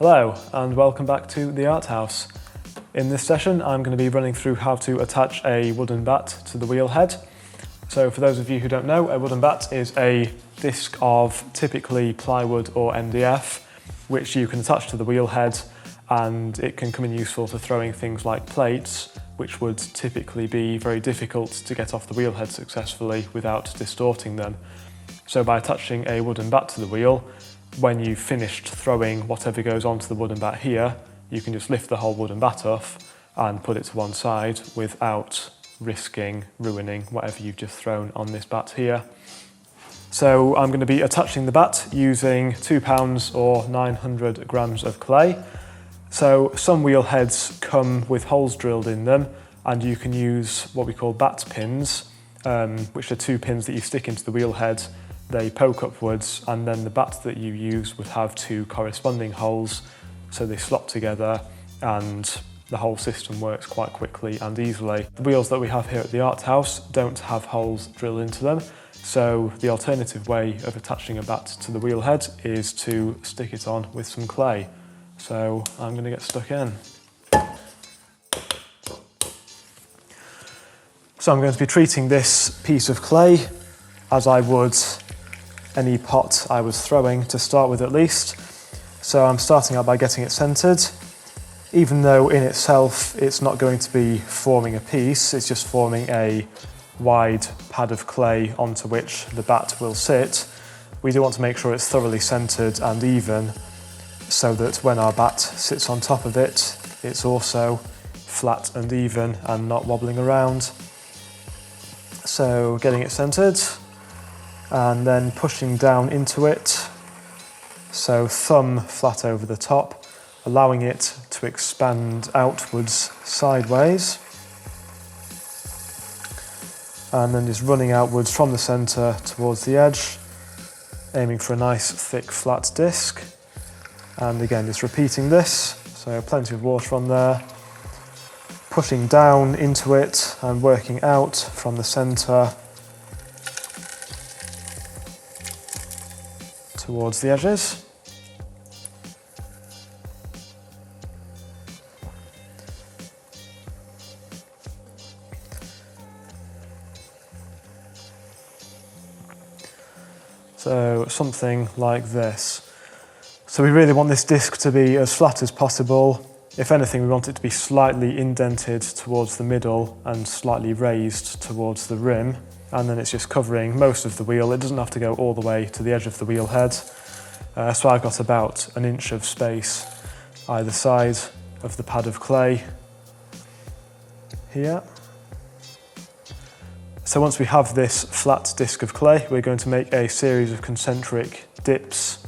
Hello and welcome back to the Art House. In this session I'm going to be running through how to attach a wooden bat to the wheel head. So for those of you who don't know, a wooden bat is a disc of typically plywood or MDF which you can attach to the wheel head, and it can come in useful for throwing things like plates, which would typically be very difficult to get off the wheel head successfully without distorting them. So by attaching a wooden bat to the wheel, when you've finished throwing whatever goes onto the wooden bat here, you can just lift the whole wooden bat off and put it to one side without risking ruining whatever you've just thrown on this bat here. So I'm going to be attaching the bat using 2 pounds or 900 grams of clay. So some wheel heads come with holes drilled in them, and you can use what we call bat pins, which are 2 pins that you stick into the wheel head. They poke upwards, and then the bat that you use would have 2 corresponding holes, so they slot together and the whole system works quite quickly and easily. The wheels that we have here at the Art House don't have holes drilled into them, so the alternative way of attaching a bat to the wheel head is to stick it on with some clay. So I'm going to get stuck in. So I'm going to be treating this piece of clay as I would any pot I was throwing, to start with at least. So I'm starting out by getting it centered. Even though in itself it's not going to be forming a piece, it's just forming a wide pad of clay onto which the bat will sit. We do want to make sure it's thoroughly centered and even, so that when our bat sits on top of it, it's also flat and even and not wobbling around. So getting it centered, and then pushing down into it, so thumb flat over the top, allowing it to expand outwards sideways, and then just running outwards from the centre towards the edge, aiming for a nice thick flat disc. And again just repeating this, so plenty of water on there, pushing down into it and working out from the centre towards the edges. So something like this. So we really want this disc to be as flat as possible. If anything, we want it to be slightly indented towards the middle and slightly raised towards the rim. And then it's just covering most of the wheel. It doesn't have to go all the way to the edge of the wheel head. So I've got about 1 inch of space either side of the pad of clay here. So once we have this flat disc of clay, we're going to make a series of concentric dips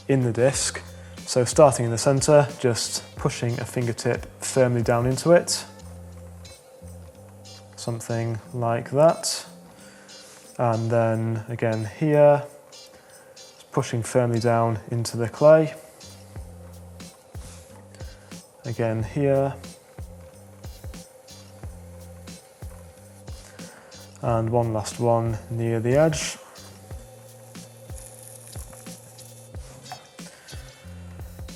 in the disc. So starting in the centre, just pushing a fingertip firmly down into it. Something like that. And then again here, pushing firmly down into the clay. Again here. And one last one near the edge.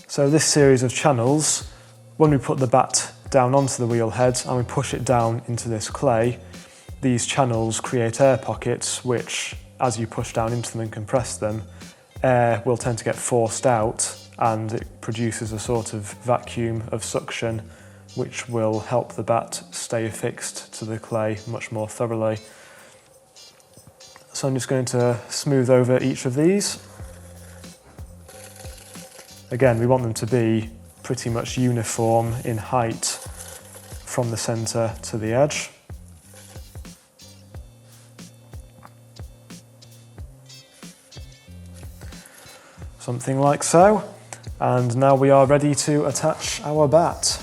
So this series of channels, when we put the bat down onto the wheel head and we push it down into this clay, these channels create air pockets which, as you push down into them and compress them, air will tend to get forced out, and it produces a sort of vacuum of suction which will help the bat stay affixed to the clay much more thoroughly. So I'm just going to smooth over each of these. Again, we want them to be pretty much uniform in height from the centre to the edge. Something like so. And now we are ready to attach our bat.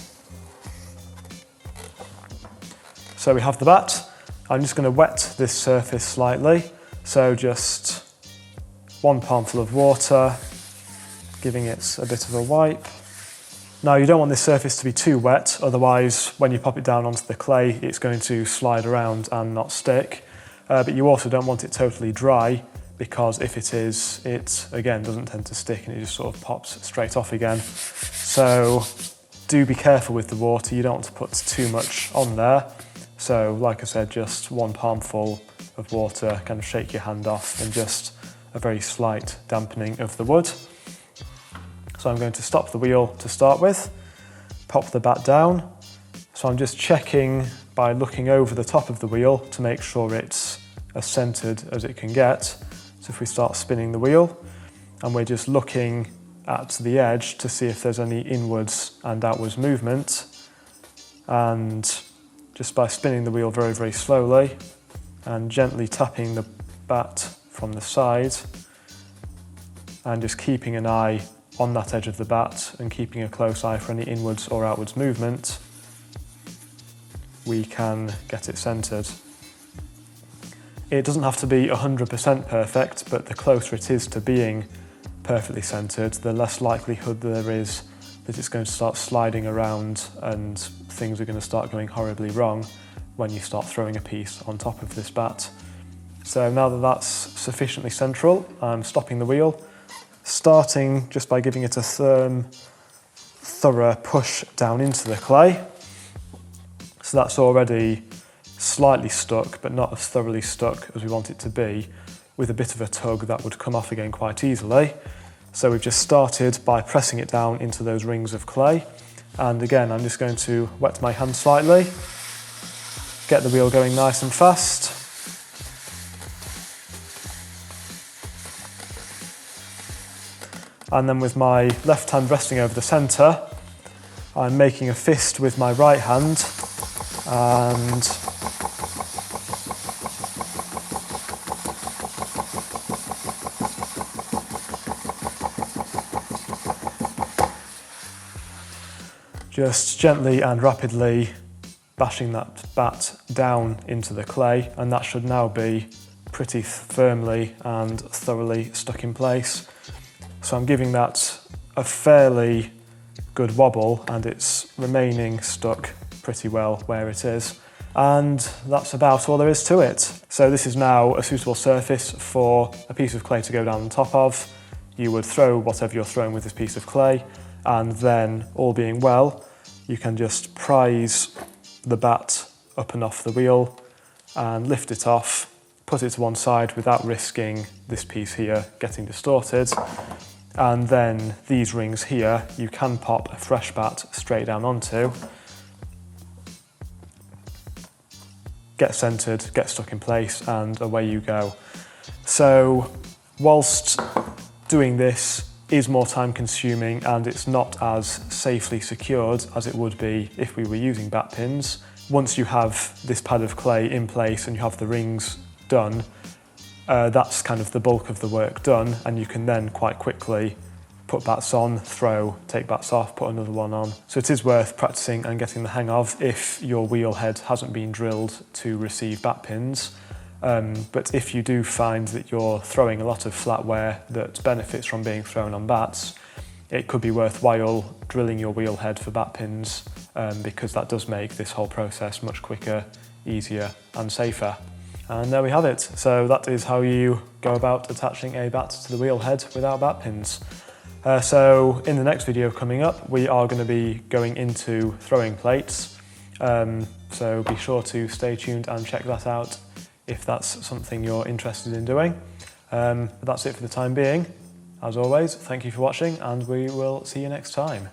So we have the bat. I'm just going to wet this surface slightly. So just 1 palmful of water, giving it a bit of a wipe. Now you don't want this surface to be too wet, otherwise when you pop it down onto the clay it's going to slide around and not stick. But you also don't want it totally dry, because if it is, it again doesn't tend to stick and it just sort of pops straight off again. So do be careful with the water, you don't want to put too much on there. So like I said, just 1 palmful of water, kind of shake your hand off, and just a very slight dampening of the wood. So I'm going to stop the wheel to start with, pop the bat down. So I'm just checking by looking over the top of the wheel to make sure it's as centered as it can get. So if we start spinning the wheel, and we're just looking at the edge to see if there's any inwards and outwards movement, and just by spinning the wheel very, very slowly and gently tapping the bat from the side, and just keeping an eye on that edge of the bat and keeping a close eye for any inwards or outwards movement, we can get it centered. It doesn't have to be 100% perfect, but the closer it is to being perfectly centered, the less likelihood there is that it's going to start sliding around and things are going to start going horribly wrong when you start throwing a piece on top of this bat. So now that that's sufficiently central, I'm stopping the wheel, starting just by giving it a thorough push down into the clay. So that's already slightly stuck, but not as thoroughly stuck as we want it to be. With a bit of a tug, that would come off again quite easily. So we've just started by pressing it down into those rings of clay. And again, I'm just going to wet my hand slightly, get the wheel going nice and fast. And then with my left hand resting over the centre, I'm making a fist with my right hand and just gently and rapidly bashing that bat down into the clay, and that should now be pretty firmly and thoroughly stuck in place. So I'm giving that a fairly good wobble and it's remaining stuck pretty well where it is. And that's about all there is to it. So this is now a suitable surface for a piece of clay to go down on top of. You would throw whatever you're throwing with this piece of clay, and then, all being well, you can just prise the bat up and off the wheel and lift it off, put it to one side without risking this piece here getting distorted. And then these rings here, you can pop a fresh bat straight down onto, get centered, get stuck in place, and away you go. So whilst doing this is more time consuming and it's not as safely secured as it would be if we were using bat pins, once you have this pad of clay in place and you have the rings done, that's kind of the bulk of the work done, and you can then quite quickly put bats on, throw, take bats off, put another one on. So it is worth practicing and getting the hang of if your wheel head hasn't been drilled to receive bat pins. But if you do find that you're throwing a lot of flatware that benefits from being thrown on bats, it could be worthwhile drilling your wheel head for bat pins, because that does make this whole process much quicker, easier and safer. And there we have it. So that is how you go about attaching a bat to the wheel head without bat pins. So in the next video coming up, we are going to be going into throwing plates. So be sure to stay tuned and check that out if that's something you're interested in doing. But that's it for the time being. As always, thank you for watching and we will see you next time.